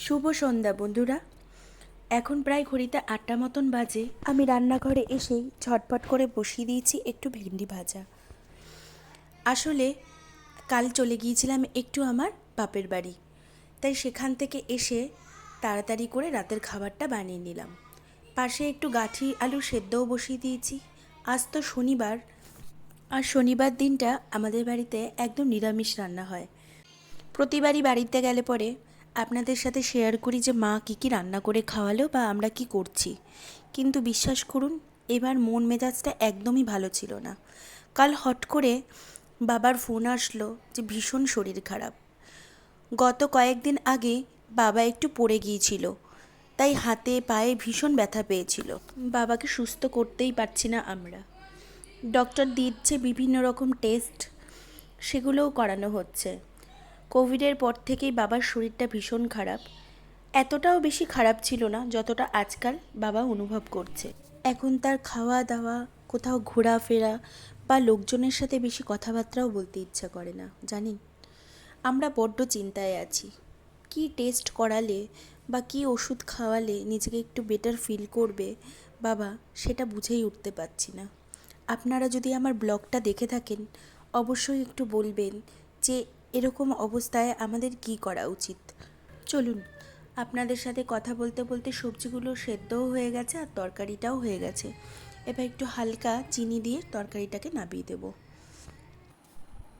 শুভ সন্ধ্যা বন্ধুরা। এখন প্রায় ঘড়িতে ৮টা মতন বাজে। আমি রান্নাঘরে এসেই ঝটপট করে বসিয়ে দিয়েছি একটু ভেন্ডি ভাজা। আসলে কাল চলে গিয়েছিলাম একটু আমার বাপের বাড়ি, তাই সেখান থেকে এসে তাড়াতাড়ি করে রাতের খাবারটা বানিয়ে নিলাম। পাশে একটু গাঠি আলু সেদ্ধও বসিয়ে দিয়েছি। আজ তো শনিবার, আর শনিবার দিনটা আমাদের বাড়িতে একদম নিরামিষ রান্না হয়। প্রতিবারই বাড়িতে গেলে পরে আপনাদের সাথে শেয়ার করি যে মা কী কী রান্না করে খাওয়ালো বা আমরা কি করছি, কিন্তু বিশ্বাস করুন এবার মন মেজাজটা একদমই ভালো ছিল না। কাল হট করে বাবার ফোন আসলো যে ভীষণ শরীর খারাপ। গত কয়েকদিন আগে বাবা একটু পড়ে গিয়েছিল, তাই হাতে পায়ে ভীষণ ব্যথা পেয়েছিল। বাবাকে সুস্থ করতেই পারছি না আমরা। ডক্টর দিচ্ছে বিভিন্ন রকম টেস্ট, সেগুলোও করানো হচ্ছে। কোভিডের পর থেকেই বাবার শরীরটা ভীষণ খারাপ। এতটাও বেশি খারাপ ছিল না যতটা আজকাল বাবা অনুভব করছে। এখন তার খাওয়া দাওয়া, কোথাও ঘোরাফেরা বা লোকজনের সাথে বেশি কথাবার্তাও বলতে ইচ্ছা করে না। জানেন, আমরা বড্ড চিন্তায় আছি। কি টেস্ট করালে বা কি ওষুধ খাওয়ালে নিজেকে একটু বেটার ফিল করবে বাবা, সেটা বুঝেই উঠতে পারছি না। আপনারা যদি আমার ব্লগটা দেখে থাকেন অবশ্যই একটু বলবেন যে এরকম অবস্থায় আমাদের কি করা উচিত। চলুন, আপনাদের সাথে কথা বলতে বলতে সবজিগুলো সেদ্ধও হয়ে গেছে আর তরকারিটাও হয়ে গেছে। এবার একটু হালকা চিনি দিয়ে তরকারিটাকে নামিয়ে দেব।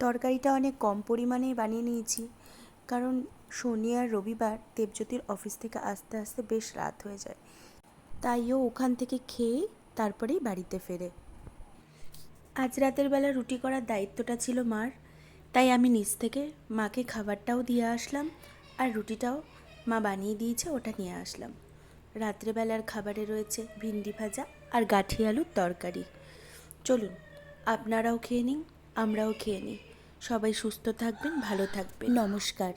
তরকারিটা অনেক কম পরিমাণেই বানিয়ে নিয়েছি, কারণ শনি আর রবিবার দেবজ্যোতির অফিস থেকে আসতে আসতে বেশ রাত হয়ে যায়, তাইও ওখান থেকে খেয়ে তারপরেই বাড়িতে ফেরে। আজ রাতের বেলা রুটি করার দায়িত্বটা ছিল মার, তাই আমি নিচ থেকে মাকে খাবারটাও দিয়ে আসলাম, আর রুটিটাও মা বানিয়ে দিয়েছে, ওটা নিয়ে আসলাম। রাত্রেবেলার খাবারে রয়েছে ভিন্ডি ভাজা আর গাঠি আলুর তরকারি। চলুন, আপনারাও খেয়ে নিন, আমরাও খেয়ে নিই। সবাই সুস্থ থাকবেন, ভালো থাকবেন। নমস্কার।